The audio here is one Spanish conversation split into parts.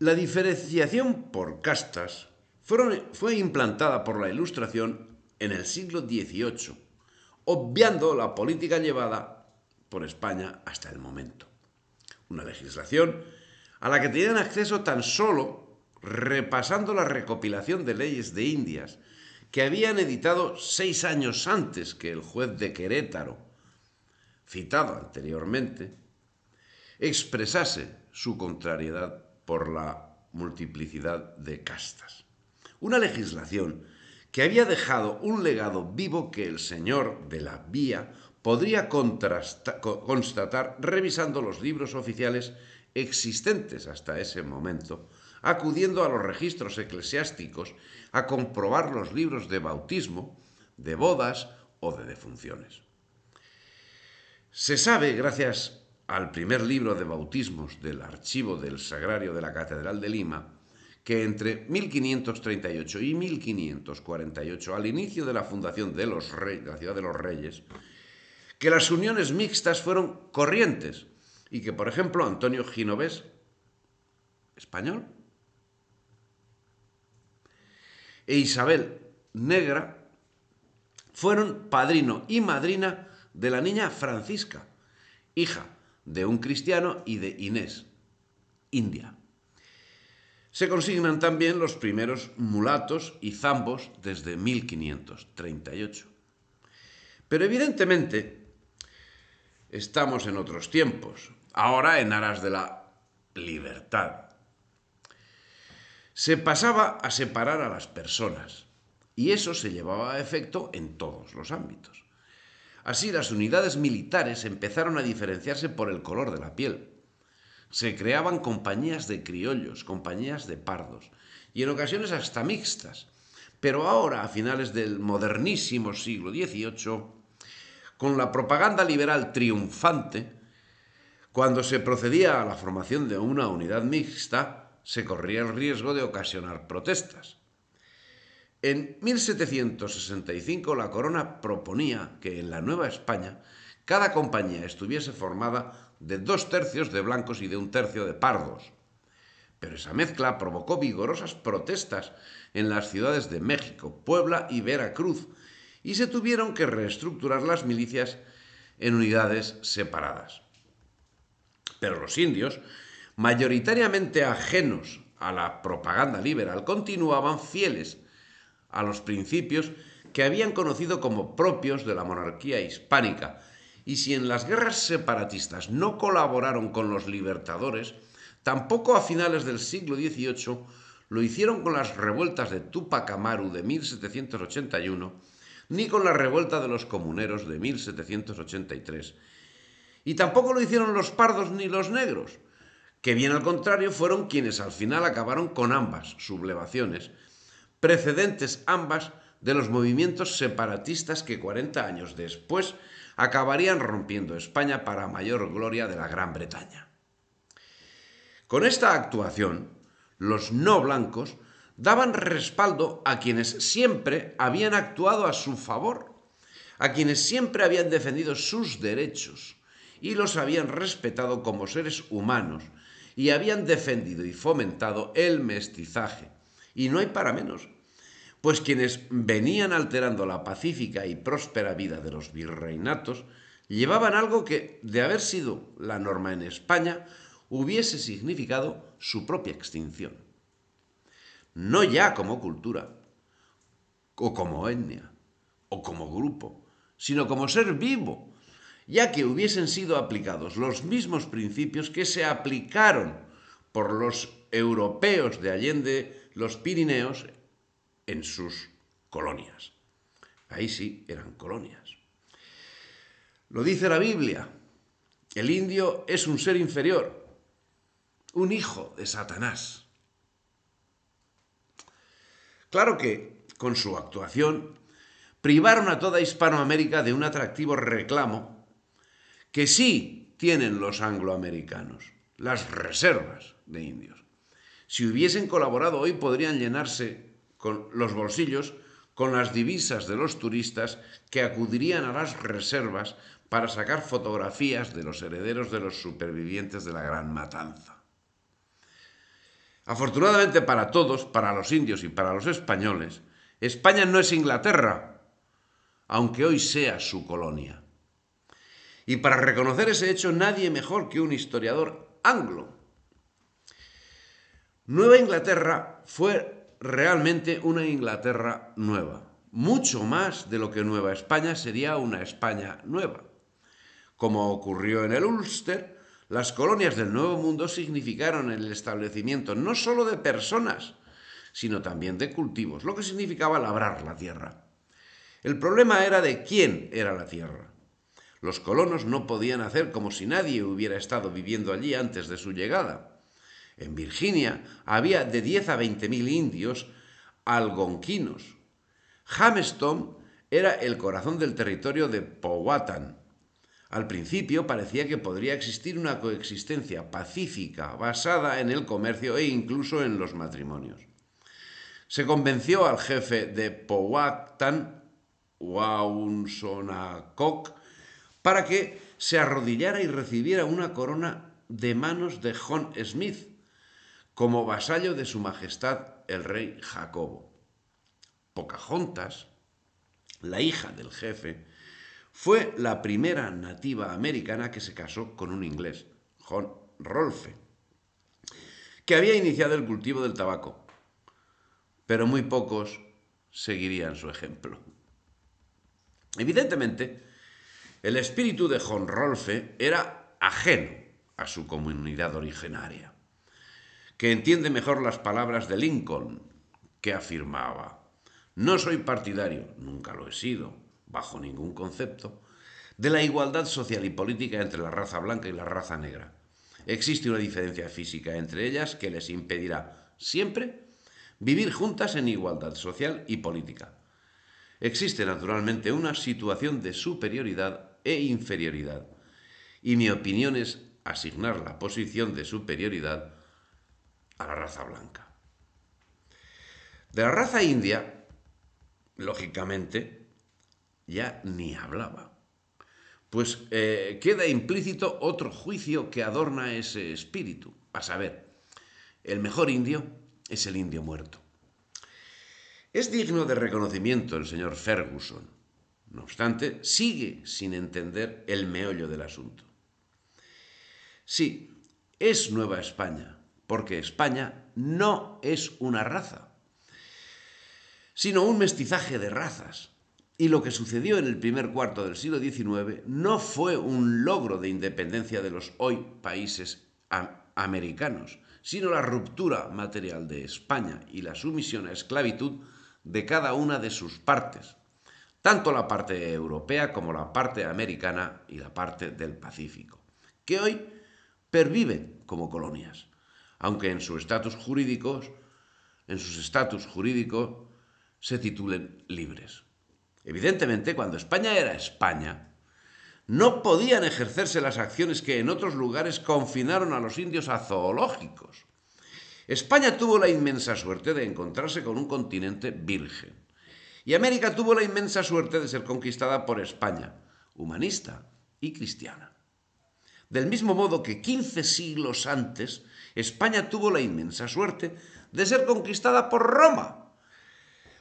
La diferenciación por castas fue implantada por la Ilustración en el siglo XVIII, obviando la política llevada por España hasta el momento. Una legislación a la que tenían acceso tan solo repasando la recopilación de leyes de Indias que habían editado 6 años antes que el juez de Querétaro, citado anteriormente, expresase su contrariedad por la multiplicidad de castas. Una legislación que había dejado un legado vivo que el señor de la Vía podría constatar revisando los libros oficiales existentes hasta ese momento, acudiendo a los registros eclesiásticos a comprobar los libros de bautismo, de bodas o de defunciones. Se sabe, gracias al primer libro de bautismos del archivo del Sagrario de la Catedral de Lima, que entre 1538 y 1548, al inicio de la fundación de la ciudad de los Reyes, que las uniones mixtas fueron corrientes y que, por ejemplo, Antonio Ginovés, español, e Isabel Negra fueron padrino y madrina de la niña Francisca, hija de un cristiano y de Inés, india. Se consignan también los primeros mulatos y zambos desde 1538. Pero evidentemente estamos en otros tiempos, ahora en aras de la libertad. Se pasaba a separar a las personas y eso se llevaba a efecto en todos los ámbitos. Así, las unidades militares empezaron a diferenciarse por el color de la piel. Se creaban compañías de criollos, compañías de pardos, y en ocasiones hasta mixtas. Pero ahora, a finales del modernísimo siglo XVIII, con la propaganda liberal triunfante, cuando se procedía a la formación de una unidad mixta, se corría el riesgo de ocasionar protestas. En 1765 la corona proponía que en la Nueva España cada compañía estuviese formada de 2/3 de blancos y de 1/3 de pardos. Pero esa mezcla provocó vigorosas protestas en las ciudades de México, Puebla y Veracruz, y se tuvieron que reestructurar las milicias en unidades separadas. Pero los indios, mayoritariamente ajenos a la propaganda liberal, continuaban fieles a los principios que habían conocido como propios de la monarquía hispánica, y si en las guerras separatistas no colaboraron con los libertadores, tampoco a finales del siglo XVIII lo hicieron con las revueltas de Túpac Amaru de 1781, ni con la revuelta de los comuneros de 1783, y tampoco lo hicieron los pardos ni los negros, que bien al contrario fueron quienes al final acabaron con ambas sublevaciones, precedentes ambas de los movimientos separatistas que 40 años después acabarían rompiendo España para mayor gloria de la Gran Bretaña. Con esta actuación, los no blancos daban respaldo a quienes siempre habían actuado a su favor, a quienes siempre habían defendido sus derechos y los habían respetado como seres humanos y habían defendido y fomentado el mestizaje. Y no hay para menos, pues quienes venían alterando la pacífica y próspera vida de los virreinatos llevaban algo que, de haber sido la norma en España, hubiese significado su propia extinción. No ya como cultura, o como etnia, o como grupo, sino como ser vivo, ya que hubiesen sido aplicados los mismos principios que se aplicaron por los europeos de allende los Pirineos en sus colonias. Ahí sí eran colonias. Lo dice la Biblia. El indio es un ser inferior, un hijo de Satanás. Claro que, con su actuación, privaron a toda Hispanoamérica de un atractivo reclamo que sí tienen los angloamericanos, las reservas de indios. Si hubiesen colaborado hoy podrían llenarse con los bolsillos con las divisas de los turistas que acudirían a las reservas para sacar fotografías de los herederos de los supervivientes de la Gran Matanza. Afortunadamente para todos, para los indios y para los españoles, España no es Inglaterra, aunque hoy sea su colonia. Y para reconocer ese hecho, nadie mejor que un historiador anglo. Nueva Inglaterra fue realmente una Inglaterra nueva, mucho más de lo que Nueva España sería una España nueva. Como ocurrió en el Ulster, las colonias del Nuevo Mundo significaron el establecimiento no solo de personas, sino también de cultivos, lo que significaba labrar la tierra. El problema era de quién era la tierra. Los colonos no podían hacer como si nadie hubiera estado viviendo allí antes de su llegada. En Virginia había de 10 a 20.000 indios algonquinos. Jamestown era el corazón del territorio de Powhatan. Al principio parecía que podría existir una coexistencia pacífica basada en el comercio e incluso en los matrimonios. Se convenció al jefe de Powhatan, Waunsonnacock, para que se arrodillara y recibiera una corona de manos de John Smith, como vasallo de su majestad el rey Jacobo. Pocahontas, la hija del jefe, fue la primera nativa americana que se casó con un inglés, John Rolfe, que había iniciado el cultivo del tabaco, pero muy pocos seguirían su ejemplo. Evidentemente, el espíritu de John Rolfe era ajeno a su comunidad originaria, que entiende mejor las palabras de Lincoln, que afirmaba: no soy partidario, nunca lo he sido, bajo ningún concepto, de la igualdad social y política entre la raza blanca y la raza negra. Existe una diferencia física entre ellas que les impedirá siempre vivir juntas en igualdad social y política. Existe naturalmente una situación de superioridad e inferioridad, y mi opinión es asignar la posición de superioridad a la raza blanca. De la raza india, lógicamente, ya ni hablaba, pues queda implícito otro juicio que adorna ese espíritu, a saber, el mejor indio es el indio muerto. Es digno de reconocimiento el señor Ferguson. No obstante, sigue sin entender el meollo del asunto. Sí, es Nueva España, porque España no es una raza, sino un mestizaje de razas. Y lo que sucedió en el primer cuarto del siglo XIX no fue un logro de independencia de los hoy países americanos, sino la ruptura material de España y la sumisión a esclavitud de cada una de sus partes, tanto la parte europea como la parte americana y la parte del Pacífico, que hoy perviven como colonias, aunque en sus estatus jurídicos se titulen libres. Evidentemente, cuando España era España, no podían ejercerse las acciones que en otros lugares confinaron a los indios a zoológicos. España tuvo la inmensa suerte de encontrarse con un continente virgen. Y América tuvo la inmensa suerte de ser conquistada por España, humanista y cristiana. Del mismo modo que 15 siglos antes, España tuvo la inmensa suerte de ser conquistada por Roma.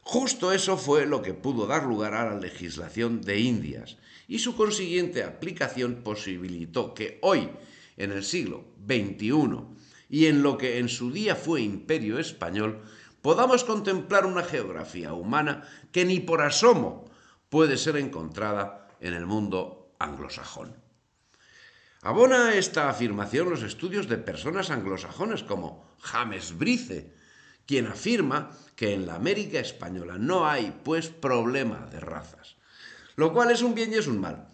Justo eso fue lo que pudo dar lugar a la legislación de Indias, y su consiguiente aplicación posibilitó que hoy, en el siglo XXI, y en lo que en su día fue Imperio Español, podamos contemplar una geografía humana que ni por asomo puede ser encontrada en el mundo anglosajón. Abona esta afirmación los estudios de personas anglosajones como James Brice, quien afirma que en la América española no hay, pues, problema de razas. Lo cual es un bien y es un mal.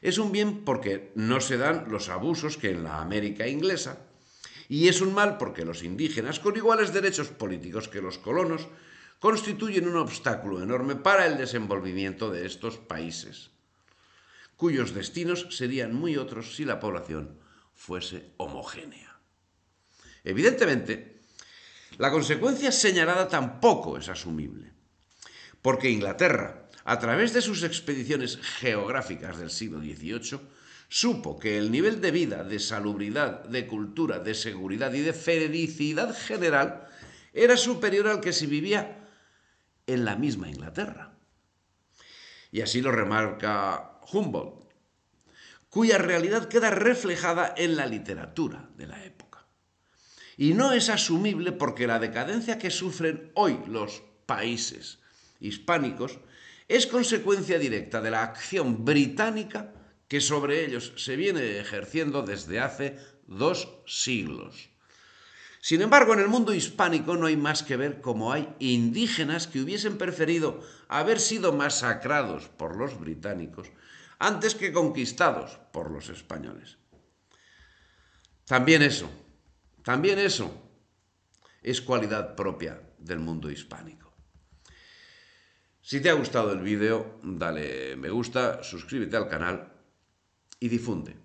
Es un bien porque no se dan los abusos que en la América inglesa, y es un mal porque los indígenas, con iguales derechos políticos que los colonos, constituyen un obstáculo enorme para el desenvolvimiento de estos países, cuyos destinos serían muy otros si la población fuese homogénea. Evidentemente, la consecuencia señalada tampoco es asumible, porque Inglaterra, a través de sus expediciones geográficas del siglo XVIII, supo que el nivel de vida, de salubridad, de cultura, de seguridad y de felicidad general era superior al que se vivía en la misma Inglaterra. Y así lo remarca Humboldt, cuya realidad queda reflejada en la literatura de la época. Y no es asumible porque la decadencia que sufren hoy los países hispánicos es consecuencia directa de la acción británica que sobre ellos se viene ejerciendo desde hace 2 siglos. Sin embargo, en el mundo hispánico no hay más que ver cómo hay indígenas que hubiesen preferido haber sido masacrados por los británicos antes que conquistados por los españoles. También eso es cualidad propia del mundo hispánico. Si te ha gustado el vídeo, dale me gusta, suscríbete al canal y difunde.